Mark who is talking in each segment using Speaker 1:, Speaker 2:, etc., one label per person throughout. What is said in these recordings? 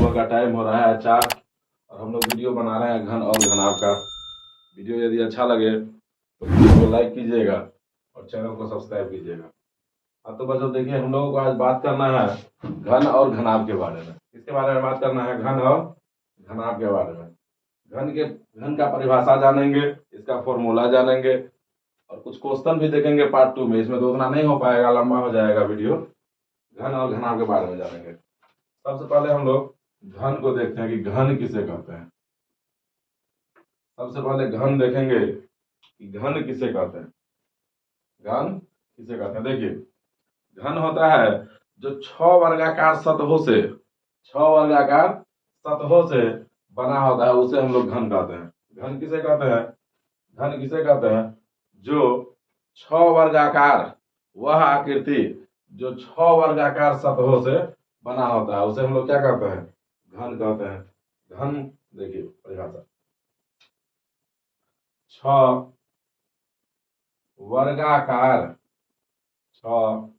Speaker 1: सुबह का टाइम हो रहा है 4 और हम लोग वीडियो बना रहे हैं घन और घनाभ का। वीडियो यदि अच्छा लगे तो वीडियो को लाइक कीजिएगा और चैनल को सब्सक्राइब कीजिएगा। हाँ तो बच्चों देखिए, हम लोगों को आज बात करना है घन और घनाभ के बारे में। किसके बारे में बात करना है? घन और घनाभ के बारे में। घन का परिभाषा जानेंगे, इसका फॉर्मूला जानेंगे और कुछ क्वेश्चन भी देखेंगे पार्ट 2 में। इसमें तो उतना नहीं हो पाएगा, लंबा हो जाएगा वीडियो। घन और घनाभ के बारे में जानेंगे। सबसे पहले हम लोग घन को देखते हैं कि घन किसे कहते हैं। सबसे पहले घन देखेंगे कि घन किसे कहते हैं। घन किसे कहते हैं? देखिए, घन होता है जो 6 वर्गाकार सतहों से बना होता है, उसे हम लोग घन कहते हैं। घन किसे कहते हैं? घन किसे कहते हैं? जो 6 वर्गाकार, वह आकृति जो 6 वर्गाकार सतहों से बना होता है, उसे हम लोग क्या कहते हैं? घन कहते हैं। घन देखिए परिभाषा, 6 वर्गाकार 6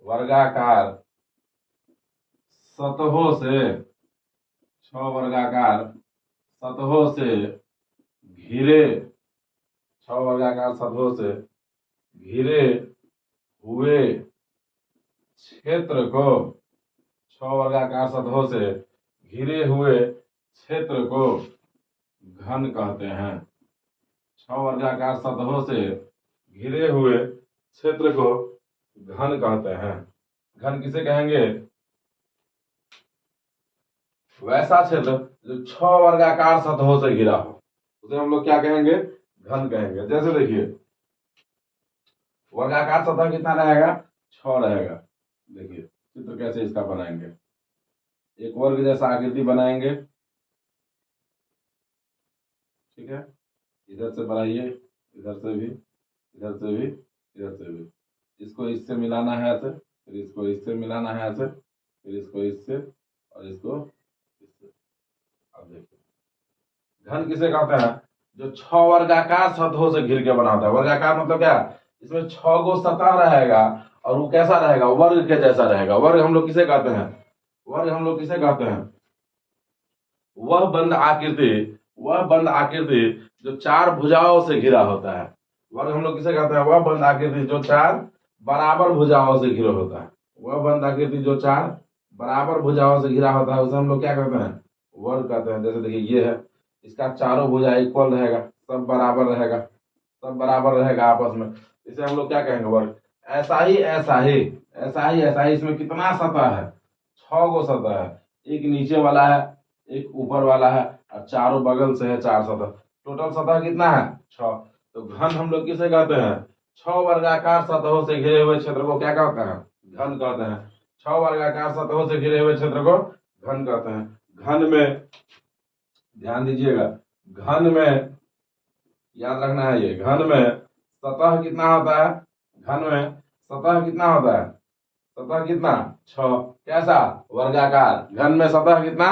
Speaker 1: वर्गाकार सतहों से 6 वर्गाकार सतहों से घिरे 6 वर्गाकार सतहों से घिरे हुए क्षेत्र को 6 वर्गाकार सतहों से घिरे हुए क्षेत्र को घन कहते हैं। 6 वर्गाकार सतहों से घिरे हुए क्षेत्र को घन कहते हैं। घन किसे कहेंगे? वैसा क्षेत्र जो 6 वर्गाकार सतहों से घिरा हो, उसे हम लोग क्या कहेंगे? घन कहेंगे। जैसे देखिए, वर्गाकार सतह कितना रहेगा? 6 रहेगा। देखिए चित्र कैसे इसका बनाएंगे। एक वर्ग जैसा आकृति बनाएंगे, ठीक है। इधर से बनाइए, इधर से भी, इधर से भी, इधर से भी। इसको इससे मिलाना है ऐसे, फिर इसको इससे मिलाना है ऐसे, फिर इसको इससे और इसको इससे। अब देखिए, घन किसे कहते हैं? जो 6 वर्गाकार सतहों से घिर के बना होता है। वर्गाकार मतलब क्या? इसमें 6 गो सतह रहेगा और वो कैसा रहेगा? वर्ग के जैसा रहेगा। वर्ग हम लोग किसे कहते हैं? वर्ग हम लोग किसे कहते हैं? वह बंद आकृति जो 4 भुजाओं से घिरा होता है। वर्ग हम लोग किसे कहते हैं? वह बंद आकृति जो 4 बराबर भुजाओं से घिरा होता है। वह बंद आकृति जो 4 बराबर भुजाओं से घिरा होता है, उसे हम लोग क्या कहते हैं? वर्ग कहते हैं। जैसे देखिए, ये है, इसका चारों भुजा इक्वल रहेगा, सब बराबर रहेगा, सब बराबर रहेगा आपस में, इसे हम लोग क्या कहेंगे? वर्ग। ऐसा ही इसमें कितना सतह है? 6 गो सतह है। एक नीचे वाला है, एक ऊपर वाला है और चारों बगल से है 4 सतह। टोटल सतह कितना है? 6। तो घन हम लोग किसे कहते हैं? 6 वर्गाकार सतहों से घिरे हुए क्षेत्र को क्या कहते हैं? घन कहते हैं। 6 वर्गाकार सतहों से घिरे हुए क्षेत्र को घन कहते हैं। घन में ध्यान दीजिएगा, घन में याद रखना है, ये घन में सतह कितना होता है? घन में सतह कितना होता है? सतह कितना? 6। कैसा? वर्गाकार। घन में सतह कितना?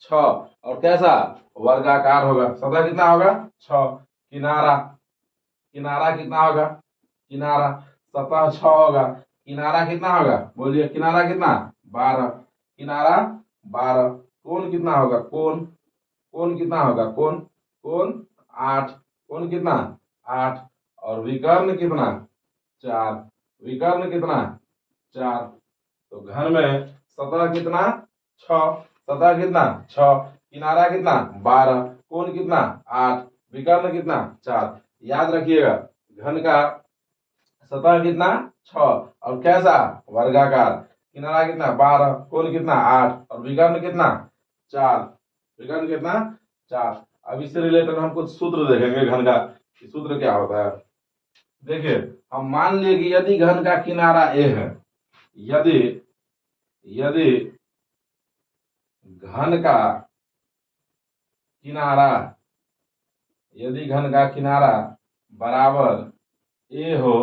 Speaker 1: 6। और कैसा? वर्गाकार होगा। सतह कितना होगा? 6। किनारा, किनारा कितना होगा? किनारा, सतह 6 होगा, किनारा कितना होगा? बोलिए, किनारा कितना? 12। किनारा 12। कोण कितना होगा? कोण, कोण कितना होगा? कोण, कोण 8। कोण कितना? 8। और विकर्ण कितना? 4। विकर्ण कितना? 4। तो घन में सतह कितना? 6। सतह कितना? 6। किनारा कितना? 12। कोण कितना? 8। विकर्ण कितना? 4। याद रखिएगा, घन का सतह कितना? 6 और कैसा? वर्गाकार। किनारा कितना? 12। कोण कितना? 8 और विकर्ण कितना? 4। विकर्ण कितना? 4। अब इससे रिलेटेड हम कुछ सूत्र देखेंगे घन का, कि सूत्र क्या होता है। देखिए, हम मान लिए कि यदि घन का किनारा a है, यदि यदि घन का किनारा यदि घन का किनारा बराबर a हो,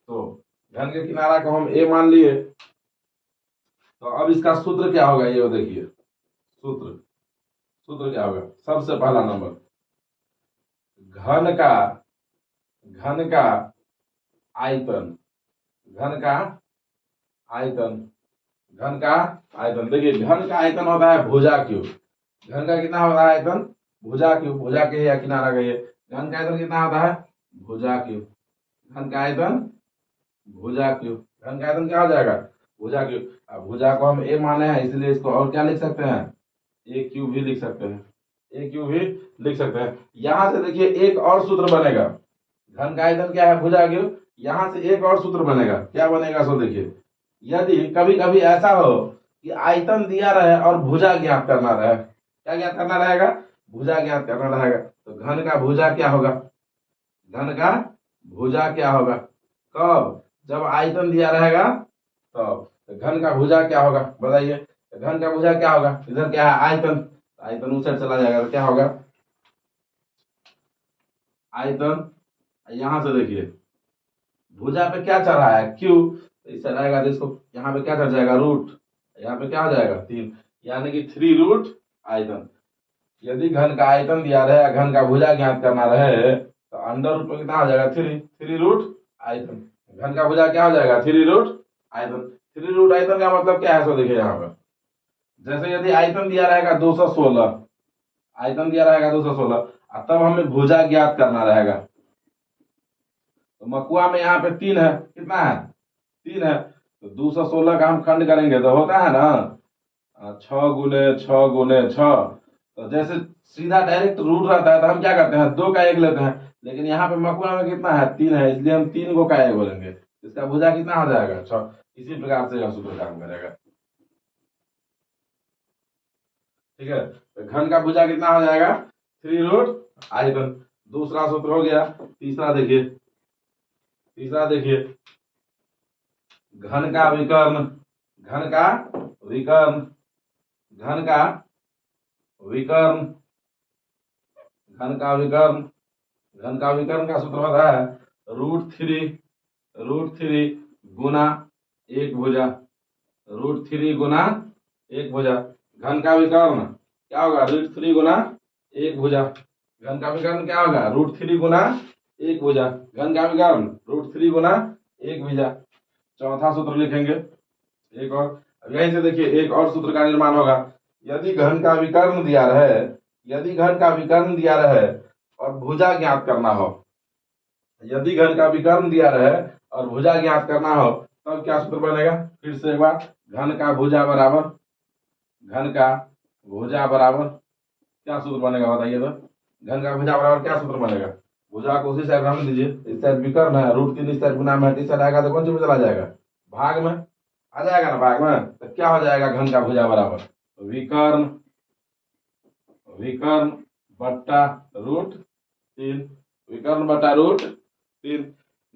Speaker 1: तो घन के किनारा को हम a मान लिए। तो अब इसका सूत्र क्या होगा? ये देखिए, सूत्र सूत्र क्या होगा? सबसे पहला नंबर, घन का आयतन, घन का आयतन, घन का आयतन। देखिए घन का आयतन होता है भुजा क्यूब। घन का कितना होता है आयतन? भुजा क्यूब। भुजा के या किनारा कहिए। घन का आयतन कितना होता है? भुजा क्यूब। घन का आयतन भुजा क्यूब। घन का आयतन क्या हो जाएगा? भुजा क्यूब। अब भुजा को हम ए माने हैं, इसलिए इसको और क्या लिख सकते हैं? ए क्यूब भी लिख सकते हैं। ए क्यूब भी लिख सकते हैं। यहां से देखिए एक और सूत्र बनेगा। घन का आयतन क्या है? भुजा क्यूब। यहां से एक और सूत्र बनेगा। क्या बनेगा? सो देखिए, यदि कभी कभी ऐसा हो कि आयतन दिया रहे और भुजा ज्ञात करना रहे, क्या ज्ञात करना रहेगा? भुजा ज्ञात करना रहेगा। तो घन का भुजा क्या होगा? घन का भुजा क्या होगा? कब? जब आयतन दिया रहेगा तब। तो घन का भुजा क्या होगा बताइए? तो घन का भुजा क्या होगा? इधर क्या है? आयतन। आयतन उस साइड चला जाएगा तो क्या होगा? आयतन। यहां से देखिए भुजा पे क्या चढ़ा है? क्यू। तो इस साइड आएगा तो इसको यहाँ पे क्या चढ़ जाएगा? रूट। यहाँ पे क्या हो जाएगा? 3, यानी कि 3 रूट आयतन। यदि घन का आयतन दिया रहे या घन का भुजा ज्ञात करना रहे तो अंडर रूट में कितना हो जाएगा? 3 रूट आयतन। घन का भुजा क्या हो जाएगा? 3 रूट आयतन। 3 रूट आयतन का मतलब क्या है? सो देखिए यहाँ पर, जैसे यदि आयतन दिया रहेगा 216, आयतन दिया रहेगा 216, तब हमें भुजा ज्ञात करना रहेगा। तो मकुआ में यहाँ पे 3 है। कितना है? 3 है। तो 216 का हम खंड करेंगे तो होता है ना 6 गुने 6 गुने 6। तो जैसे सीधा डायरेक्ट रूट रहता है तो हम क्या करते हैं? 2 का 1 लेते हैं। लेकिन यहाँ पे मकुआ में कितना है? 3 है, इसलिए हम 3 को का 1 बोलेंगे। इसका भुजा कितना हो जाएगा? 6। इसी प्रकार से यह सूत्र काम करेगा। ठीक है, तो घन का भुजा कितना हो जाएगा? 3 रूट आयतन। दूसरा सूत्र हो गया। तीसरा देखिए, तीसरा देखिए, घन का विकर्ण। घन का विकर्ण। घन का विकर्ण। घन का विकर्ण। घन का विकर्ण का सूत्र होता है √3 गुना 1 भुजा। √3 गुना 1 भुजा। घन का विकर्ण क्या होगा? √3 गुना 1 भुजा। घन का विकर्ण क्या होगा? √3 गुना 1 भुजा। घन का विकर्ण √3 गुना 1 भुजा। चौथा सूत्र लिखेंगे एक और। अब यहीं से देखिए एक और सूत्र का निर्माण होगा। यदि घन का विकर्ण दिया रहे, यदि घन का विकर्ण दिया रहे और भुजा ज्ञात करना हो, यदि घन का विकर्ण दिया रहे और भुजा ज्ञात करना हो, तब क्या सूत्र बनेगा? फिर से एक बार, घन का भुजा बराबर, घन का भुजा बराबर क्या सूत्र बनेगा बताइए तो? घन का भुजा बराबर क्या सूत्र बनेगा? भुजा को उसी साइड रख दीजिए, इस साइड विकर्ण है, √3 इस साइड गुना में इस साइड आएगा तो कौन सी में चला जाएगा? भाग में आ जाएगा ना, भाग में। तो क्या हो जाएगा? घन का भुजा बराबर विकर्ण, विकर्ण बट्टा √3, विकर्ण बट्टा √3।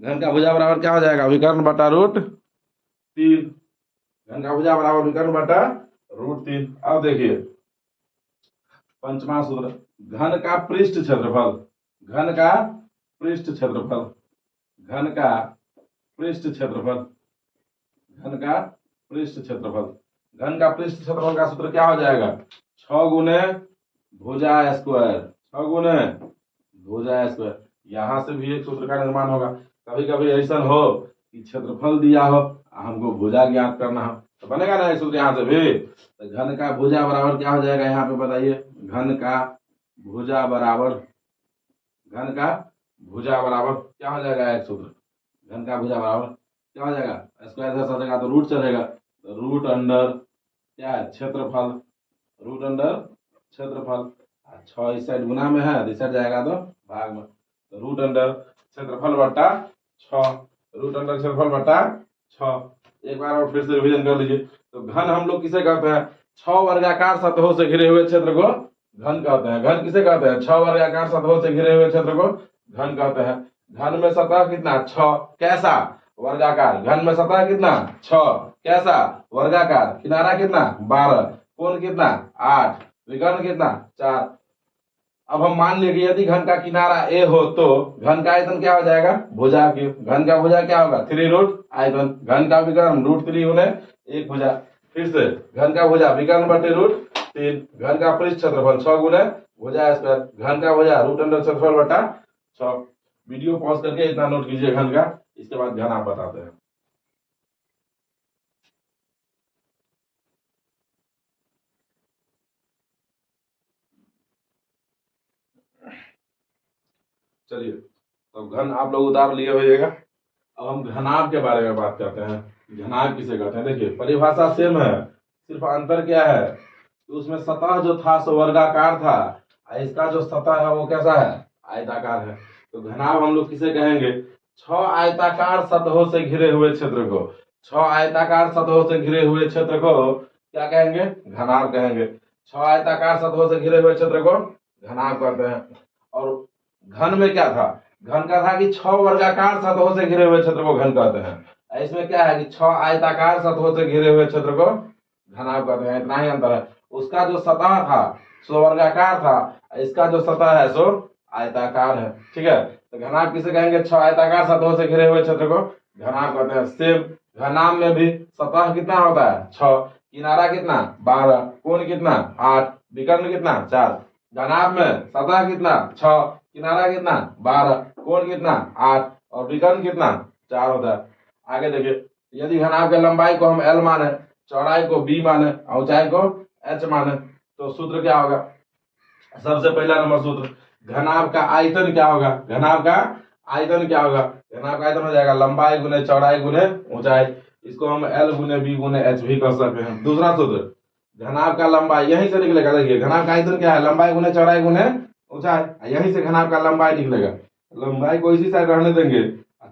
Speaker 1: घन का भुजा बराबर क्या हो जाएगा? विकर्ण बट्टा √3। घन का भुजा बराबर विकर्ण बट्टा √3। अब देखिए पंचमा सूत्र, घन का पृष्ठ क्षेत्रफल। घन का पृष्ठ क्षेत्रफल। घन का पृष्ठ क्षेत्रफल। घन का पृष्ठ क्षेत्रफल। घन का पृष्ठ क्षेत्रफल का सूत्र क्या हो जाएगा? 6 गुने भुजा स्क्वायर। 6 गुने भुजा स्क्वायर। यहां से भी एक सूत्र का निर्माण होगा। कभी कभी ऐसा हो कि क्षेत्रफल दिया हो, हमको भुजा ज्ञात करना हो, तो बनेगा ना एक सूत्र यहाँ से भी। तो घन का भुजा बराबर क्या हो जाएगा यहाँ पे बताइए? घन का भुजा बराबर, घन का भुजा बराबर क्या हो जाएगा? एक सूत्र, घन का भुजा बराबर क्या हो जाएगा? स्क्वायर इधर चलेगा तो रूट चलेगा, तो रूट अंडर क्या है? क्षेत्रफल। रूट अंडर क्षेत्रफल। 6 इस साइड गुना में है, इस साइड जाएगा तो भाग में। तो रूट अंडर क्षेत्रफल बट्टा 6। रूट अंडर क्षेत्रफल बट्टा 6। एक बार और फिर से रिवीजन कर लीजिए। तो घन हम लोग किसे कहते हैं? 6 वर्गाकार सतहों से घिरे हुए क्षेत्र को घन कहते हैं। घन किसे कहते हैं? 6 वर्गाकार सतहों से घिरे हुए क्षेत्र को घन कहते हैं। घन में सतह कितना? 6। कैसा? वर्गाकार। घन में सतह कितना? 6। कैसा? वर्गाकार। किनारा कितना? 12। कोण कितना? 8। विकर्ण कितना? 4। अब हम मान लेंगे यदि घन का किनारा ए हो तो घन का आयतन क्या हो जाएगा? भुजा क्यूब। घन का भुजा क्या होगा? 3 रूट आयतन। घन का विकर्ण √3 गुने 1 भुजा। फिर से घन का भुजा विकर्ण बटे √3। घन का पृष्ठ क्षेत्रफल 6 गुने भुजा स्क्वायर। घन का भुजा रूट अंडर क्षेत्रफल बटा 6। वीडियो पॉज करके इतना नोट कीजिए घन का, इसके बाद घन आप बताते हैं। चलिए, तो घन आप लोग उतार लिए होइएगा। अब हम घनाभ के बारे में बात करते हैं। घनाभ किसे कहते हैं? देखिए, परिभाषा सेम है, सिर्फ अंतर क्या है कि उसमें सतह जो था सो वर्गाकार था, और इसका जो सतह है वो कैसा है? आयताकार है। तो घनाभ हम लोग किसे कहेंगे? 6 आयताकार सतहों से घिरे हुए क्षेत्र को, 6 आयताकार सतहों से घिरे हुए क्षेत्र को क्या कहेंगे? घनाभ कहेंगे। 6 आयताकार सतहों से घिरे हुए क्षेत्र को घनाभ कहते हैं। और घन में क्या था? घन का था कि 6 वर्गाकार सतहों से घिरे हुए क्षेत्र को घन कहते हैं। इसमें क्या है कि 6 आयताकार सतहों से घिरे हुए क्षेत्र को घनाभ कहते हैं। इतना ही अंतर है। उसका जो सतह था सो वर्गाकार था, इसका जो सतह है सो आयताकार है। ठीक है, तो घनाभ किसे कहेंगे? 6 आयताकार सतहों से घिरे हुए क्षेत्र को घनाभ कहते हैं। सेम घनाभ में भी सतह कितना होता है? 6, किनारा कितना? 12, कोण कितना? 8, विकर्ण कितना? 4। घनाभ में सतह कितना? 6, किनारा कितना? 12, कोण कितना? 8, और विकर्ण कितना? 4 होता है। आगे देखिए, यदि घनाभ की लंबाई को हम L माने, चौड़ाई को B माने, और ऊंचाई को H माने, तो सूत्र क्या होगा? सबसे पहला नंबर सूत्र, घनाभ का आयतन क्या होगा? घनाभ का आयतन क्या होगा? घनाभ का आयतन हो जाएगा लंबाई गुने चौड़ाई गुने ऊंचाई। इसको हम L गुने B गुने H भी कर सकते हैं। दूसरा सूत्र, घनाभ का लंबाई यहीं से निकलेगा। देखिए, घनाभ का आयतन क्या है? लंबाई गुने चौड़ाई गुने ऊंचाई। यहीं से घनाभ का लंबाई निकलेगा। लंबाई को इसी साइड रहने देंगे,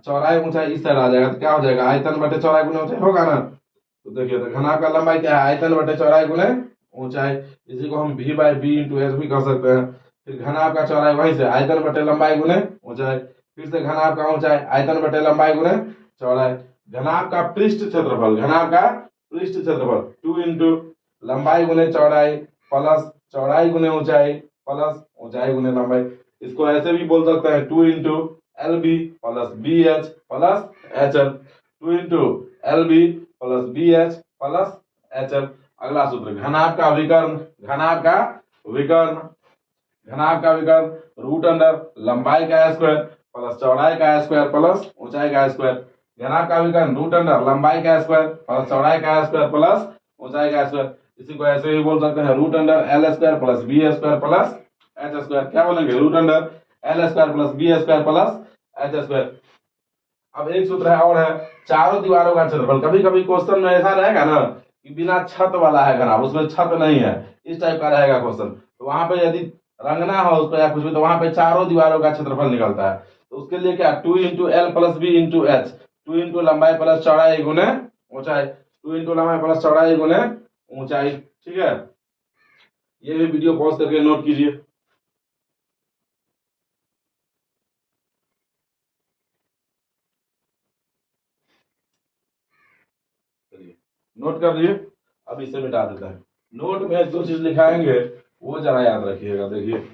Speaker 1: चौड़ाई ऊंचाई इस साइड आ जाएगा, तो क्या हो जाएगा? आयतन बटे चौड़ाई गुने ऊंचाई होगा ना। तो देखिए, तो घनाभ का लंबाई क्या है? आयतन बटे चौड़ाई गुने ऊंचाई। इसी को हम V by B into H भी कर सकते हैं। फिर घनाभ का चौड़ाई वहीं से आयतन बटे लंबाई गुने ऊंचाई। फिर से घनाभ का ऊंचाई आयतन बटे लंबाई गुने चौड़ाई। घनाभ का पृष्ठ क्षेत्रफल, घनाभ का पृष्ठ क्षेत्रफल 2 इंटू लंबाई गुने चौड़ाई प्लस चौड़ाई गुने ऊंचाई प्लस ऊंचाई गुने लंबाई। इसको ऐसे भी बोल सकते हैं 2 into L B plus B H plus H L. 2 into L B plus B H plus H L. अगला सूत्र, घनाभ का विकर्ण, घनाभ का विकर्ण, घनाभ का विकर्ण रूट अंडर लंबाई का स्क्वायर प्लस चौड़ाई का स्क्वायर प्लस ऊंचाई का स्क्वायर। घनाभ का विकर्ण रूट अंडर लंबाई का स्क्वायर प्लस चौड़ाई का स्क्वायर प्लस ऊंचाई का स्क्वायर। इसी को ऐसे भी बोल सकते हैं root under L square plus B square plus H square. क्या बोलेंगे? Root under L square plus B square plus H square. अब एक सूत्र है और है, चारों दीवारों का क्षेत्रफल। कभी कभी क्वेश्चन में ऐसा रहेगा ना कि बिना छत वाला है घनाभ, उसमें छत नहीं है, इस टाइप का रहेगा क्वेश्चन, तो वहां पे यदि रंगना हो उसको या कुछ भी, तो वहां पे चारों दीवारों का क्षेत्रफल निकलता है। तो उसके लिए क्या? 2 into L plus B into H, 2 into लंबाई प्लस चौड़ाई गुने ऊंचाई, 2 इंटू लंबाई प्लस चौड़ाई गुने ऊंचाई। ठीक है, ये भी वीडियो पॉज करके नोट कीजिए। चलिए, नोट कर लिए। अब इसे मिटा देता है। नोट में जो चीज लिखाएंगे वो जरा याद रखिएगा। देखिए,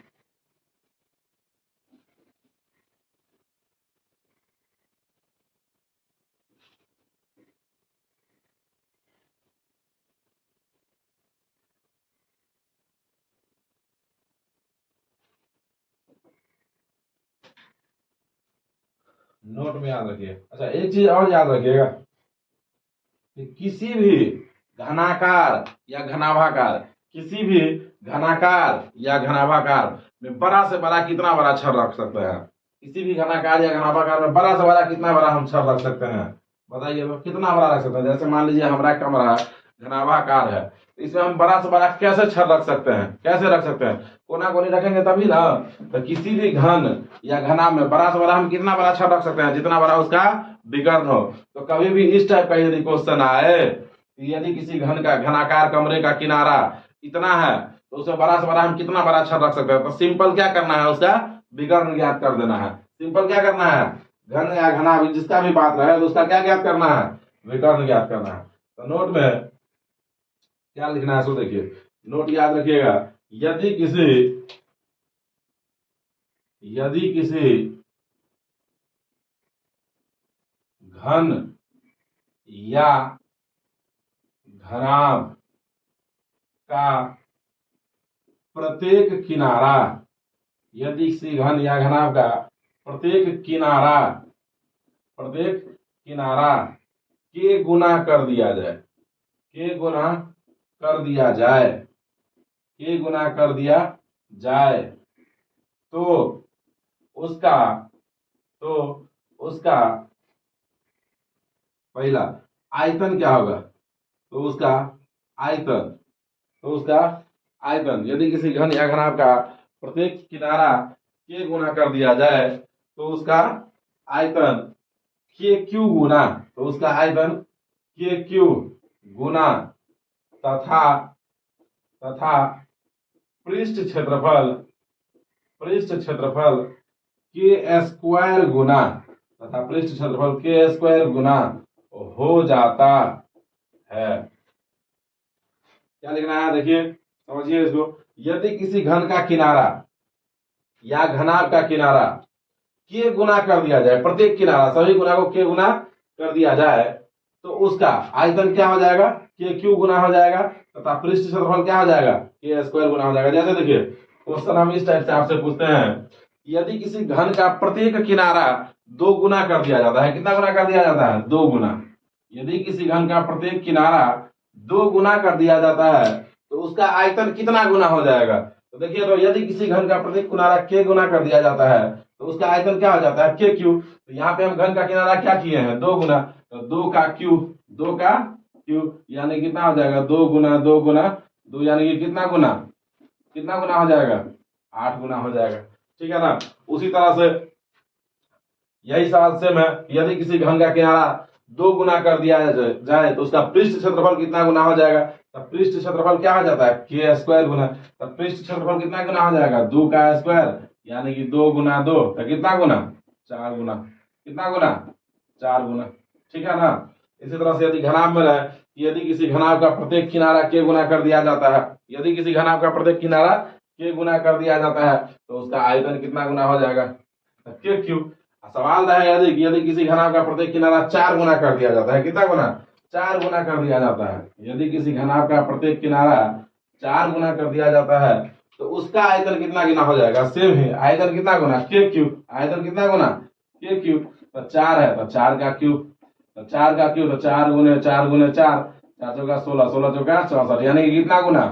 Speaker 1: नोट में याद रखिए। अच्छा, एक चीज और याद रखिएगा कि किसी भी घनाकार या घनाभाकार, किसी भी घनाकार या घनाभाकार में बड़ा से बड़ा कितना बड़ा छड़ रख सकते हैं? किसी भी घनाकार या घनाभाकार में बड़ा से बड़ा कितना बड़ा हम छड़ रख सकते हैं? बताइए, तो कितना बड़ा रख सकते हैं? जैसे मान लीजिए हमारा कमरा घनाभाकार है, तो इसमें हम बड़ा से बड़ा कैसे छड़ रख सकते हैं? कैसे रख सकते हैं? कोना कोनी रखेंगे तभी ना। तो किसी भी घन या घना में बड़ा से बड़ा हम कितना बड़ा छड़ रख सकते हैं? जितना बड़ा उसका विकर्ण हो। तो कभी भी इस टाइप का यदि क्वेश्चन आए, यदि किसी घन का घनाकार कमरे का किनारा इतना है, तो उसमें बड़ा से बड़ा हम कितना बड़ा छड़ रख सकते हैं? तो सिंपल क्या करना है? उसका विकर्ण ज्ञात कर देना है। सिंपल क्या करना है? घन या घना जिसका भी बात रहे, तो उसका क्या ज्ञात करना है? विकर्ण ज्ञात करना है। तो नोट में क्या लिखना है सो देखिए, नोट याद रखिएगा। यदि किसी यदि किसी घन या घनाभ का प्रत्येक किनारा, यदि किसी घन या घनाभ का प्रत्येक किनारा के गुना कर दिया जाए, के गुना कर दिया जाए, के गुना कर दिया जाए, तो उसका तो उसका पहला आयतन क्या होगा? तो उसका आयतन तो उसका आयतन यदि किसी घन या घनाभ का प्रत्येक किनारा के गुना कर दिया जाए तो उसका आयतन के क्यू गुना तो उसका आयतन के क्यू गुना तथा तथा पृष्ठ क्षेत्रफल के स्क्वायर गुना तथा पृष्ठ क्षेत्रफल के स्क्वायर गुना हो जाता है। क्या लिखना है? देखिए समझिए इसको। यदि किसी घन का किनारा या घनाभ का किनारा के गुना कर दिया जाए, प्रत्येक किनारा सभी गुना को के गुना कर दिया जाए तो उसका आयतन क्या हो जाएगा? के क्यू गुना हो जाएगा तथा पृष्ठ क्षेत्रफल क्या हो जाएगा? के स्क्वायर गुना हो जाएगा। जैसे देखिए क्वेश्चन हम इस टाइप से आपसे पूछते हैं, यदि किसी घन का प्रत्येक किनारा 2 गुना कर दिया जाता है, कितना गुना कर दिया जाता है? 2 गुना। यदि किसी घन का प्रत्येक किनारा 2 गुना कर दिया जाता है तो उसका आयतन कितना गुना हो जाएगा? तो देखिए, तो यदि किसी घन का प्रत्येक किनारा के गुना कर दिया जाता है तो उसका आयतन क्या हो जाता है? के क्यू। तो यहाँ पे हम घन का किनारा क्या किए हैं? 2 गुना, तो 2 का क्यू यानी कितना हो जाएगा? 2 गुना 2 गुना 2 यानी कि कितना गुना हो जाएगा? 8 गुना हो जाएगा। ठीक है ना। उसी तरह से यही सवाल सेम है, यदि किसी घन का किनारा 2 गुना कर दिया जाए तो उसका पृष्ठ क्षेत्रफल कितना गुना हो जाएगा? तो पृष्ठ क्षेत्रफल क्या हो जाता है? के स्क्वायर गुना। तो पृष्ठ क्षेत्रफल कितना गुना हो जाएगा? 2 का स्क्वायर यानी कि 2 गुना 2 तो कितना गुना? 4 गुना। कितना गुना? 4 गुना। ठीक है ना। इसी तरह से यदि घनाभ में रहे, यदि किसी घनाभ का प्रत्येक किनारा के गुना कर दिया जाता है, यदि किसी घनाभ का प्रत्येक किनारा के गुना कर दिया जाता है तो उसका आयतन कितना गुना हो जाएगा? के क्यू। सवाल है यदि किसी घनाभ का प्रत्येक किनारा 4 गुना कर दिया जाता है, कितना गुना? 4 गुना कर दिया जाता है। यदि किसी घनाभ का प्रत्येक किनारा 4 गुना कर दिया जाता है तो उसका आयतन कितना गुना हो जाएगा? सेम है, आयतन कितना गुना? के क्यू। आयतन कितना गुना? के क्यू। तो 4 है तो 4 का क्यूब, तो 4 का क्यूब तो 4 गुने 4 गुने 4, 4 चौका 16, 16 चौका 64 यानी कि कितना गुना?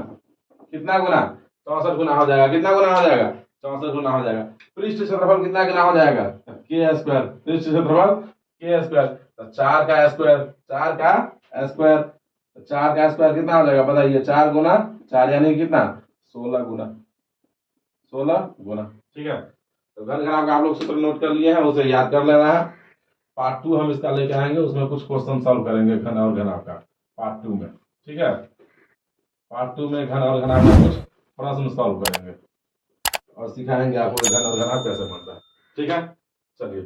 Speaker 1: 64 गुना हो जाएगा। कितना गुना हो जाएगा? 64 गुना हो जाएगा। पृष्ठ क्षेत्रफल कितना गुना हो जाएगा? के स्क्वायर। पृष्ठ क्षेत्रफल के स्क्वायर तो 4 का स्क्वायर 4 का स्क्वायर कितना हो जाएगा? बताइए। 4 गुना 4 यानी कितना? 16 गुना। ठीक है। तो घन घनाभ का आप लोग सूत्र नोट कर लिए हैं, उसे याद कर लेना है। पार्ट 2 हम इसका लेके आएंगे, उसमें कुछ क्वेश्चन सॉल्व करेंगे घन और घनाभ का पार्ट 2 में। ठीक है। पार्ट 2 में घन और घनाभ का कुछ प्रश्न सॉल्व करेंगे और सिखाएंगे आपको घन और घनाभ कैसे बनता है। ठीक है, चलिए।